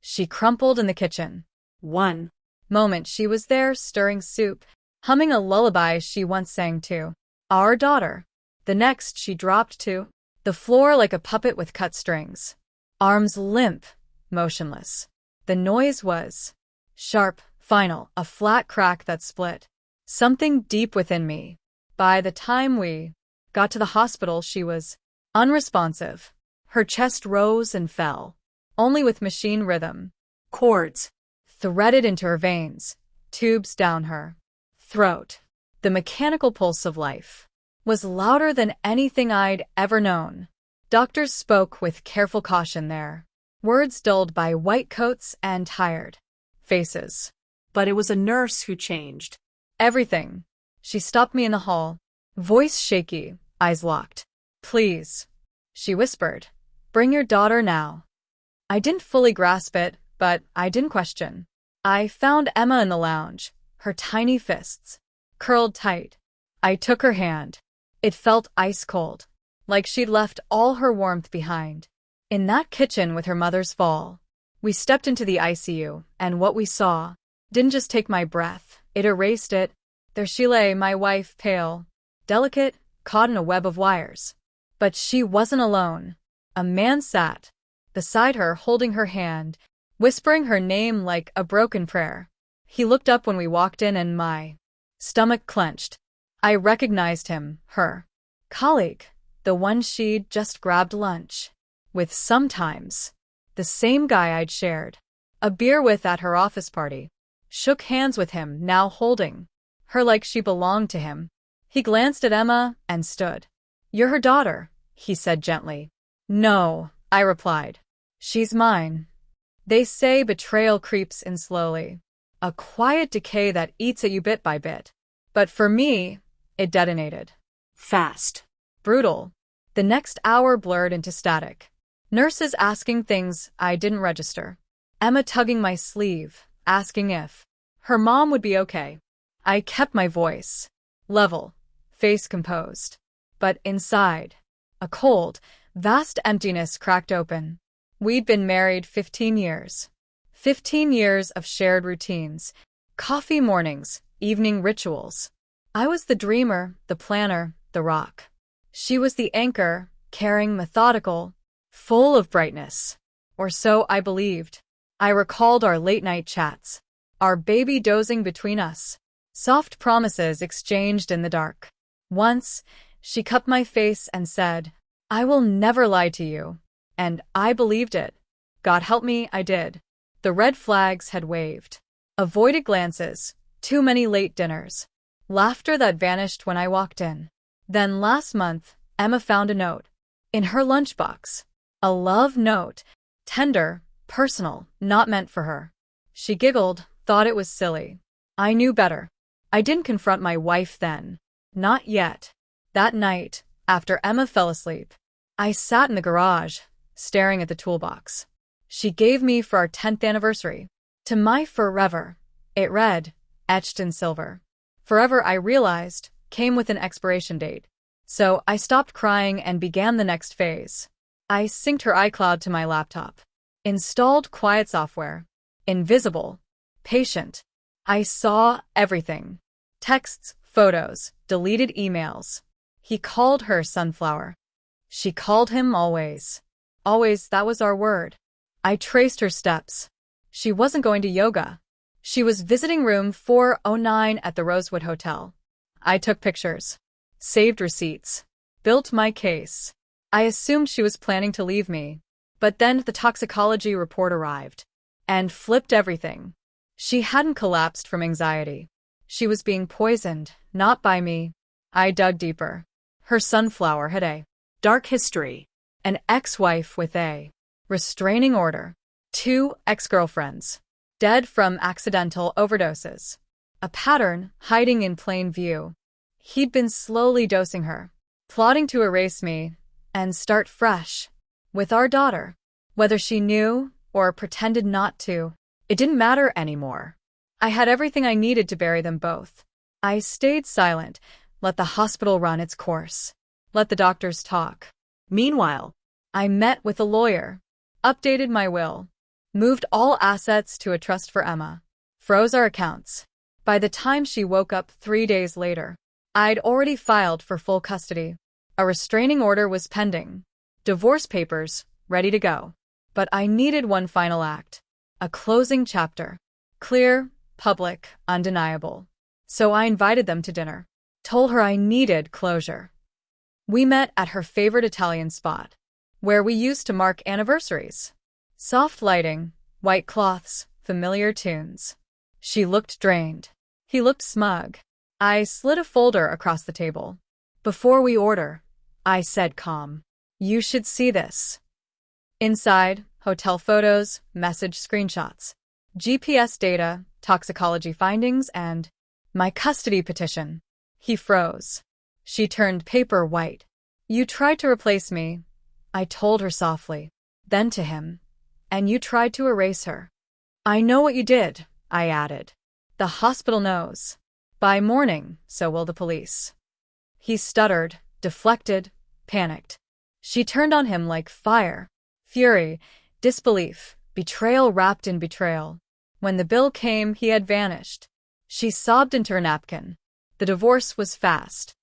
She crumpled in the kitchen. One moment she was there, stirring soup, humming a lullaby she once sang to our daughter. The next she dropped to the floor like a puppet with cut strings, arms limp, motionless. The noise was sharp, final, a flat crack that split something deep within me. By the time we got to the hospital, she was unresponsive. Her chest rose and fell, only with machine rhythm. Cords threaded into her veins, tubes down her throat. The mechanical pulse of life was louder than anything I'd ever known. Doctors spoke with careful caution there, words dulled by white coats and tired faces. But it was a nurse who changed everything. She stopped me in the hall, voice shaky, eyes locked. "Please," she whispered, "bring your daughter now." I didn't fully grasp it, but I didn't question. I found Emma in the lounge, her tiny fists curled tight. I took her hand. It felt ice cold, like she'd left all her warmth behind. In that kitchen with her mother's fall, we stepped into the ICU, and what we saw didn't just take my breath, it erased it. There she lay, my wife, pale, delicate, caught in a web of wires. But she wasn't alone. A man sat beside her, holding her hand, whispering her name like a broken prayer. He looked up when we walked in, and my stomach clenched. I recognized him, her colleague, the one she'd just grabbed lunch with, sometimes the same guy I'd shared a beer with at her office party. Shook hands with him, now holding her like she belonged to him. He glanced at Emma and stood. "You're her daughter," he said gently. "No," I replied. "She's mine." They say betrayal creeps in slowly, a quiet decay that eats at you bit by bit. But for me, it detonated. Fast. Brutal. The next hour blurred into static. Nurses asking things I didn't register. Emma tugging my sleeve, asking if her mom would be okay. I kept my voice level, face composed. But inside, a cold, vast emptiness cracked open. We'd been married 15 years. 15 years of shared routines, coffee mornings, evening rituals. I was the dreamer, the planner, the rock. She was the anchor, caring, methodical, full of brightness. Or so I believed. I recalled our late-night chats, our baby dozing between us, soft promises exchanged in the dark. Once, she cupped my face and said, "I will never lie to you." And I believed it. God help me, I did. The red flags had waved. Avoided glances, too many late dinners, laughter that vanished when I walked in. Then last month, Emma found a note in her lunchbox. A love note, tender, personal, not meant for her. She giggled, thought it was silly. I knew better. I didn't confront my wife then. Not yet. That night, after Emma fell asleep, I sat in the garage, staring at the toolbox she gave me for our 10th anniversary. "To my forever," it read, etched in silver. Forever, I realized, came with an expiration date. So I stopped crying and began the next phase. I synced her iCloud to my laptop. Installed quiet software. Invisible. Patient. I saw everything. Texts, photos, deleted emails. He called her Sunflower. She called him always. Always, that was our word. I traced her steps. She wasn't going to yoga. She was visiting room 409 at the Rosewood Hotel. I took pictures. Saved receipts. Built my case. I assumed she was planning to leave me. But then the toxicology report arrived and flipped everything. She hadn't collapsed from anxiety. She was being poisoned, not by me. I dug deeper. Her sunflower had a dark history. An ex-wife with a restraining order. 2 ex-girlfriends. Dead from accidental overdoses. A pattern hiding in plain view. He'd been slowly dosing her, plotting to erase me and start fresh with our daughter. Whether she knew or pretended not to, it didn't matter anymore. I had everything I needed to bury them both. I stayed silent, let the hospital run its course, let the doctors talk. Meanwhile, I met with a lawyer, updated my will, moved all assets to a trust for Emma, froze our accounts. By the time she woke up 3 days later, I'd already filed for full custody. A restraining order was pending. Divorce papers, ready to go. But I needed one final act. A closing chapter. Clear, public, undeniable. So I invited them to dinner. Told her I needed closure. We met at her favorite Italian spot, where we used to mark anniversaries. Soft lighting, white cloths, familiar tunes. She looked drained. He looked smug. I slid a folder across the table. Before we order, I said calm. You should see this. Inside, hotel photos, message screenshots, GPS data, toxicology findings, and my custody petition. He froze. She turned paper white. You tried to replace me, I told her softly. Then to him. And you tried to erase her. I know what you did, I added. The hospital knows. By morning, so will the police. He stuttered, deflected, panicked. She turned on him like fire. Fury, disbelief, betrayal wrapped in betrayal. When the bill came, he had vanished. She sobbed into her napkin. The divorce was fast.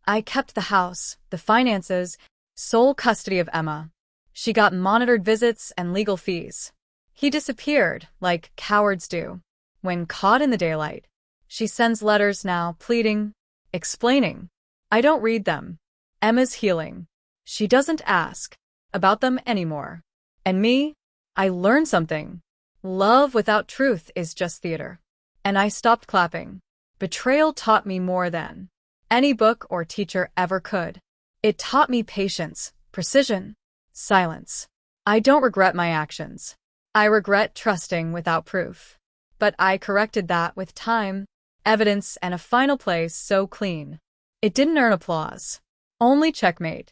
I kept the house, the finances, sole custody of Emma. She got monitored visits and legal fees. He disappeared, like cowards do. When caught in the daylight, she sends letters now, pleading, explaining. I don't read them. Emma's healing. She doesn't ask about them anymore. And me? I learned something. Love without truth is just theater. And I stopped clapping. Betrayal taught me more than any book or teacher ever could. It taught me patience, precision, silence. I don't regret my actions. I regret trusting without proof. But I corrected that with time, evidence, and a final play so clean. It didn't earn applause. Only checkmate.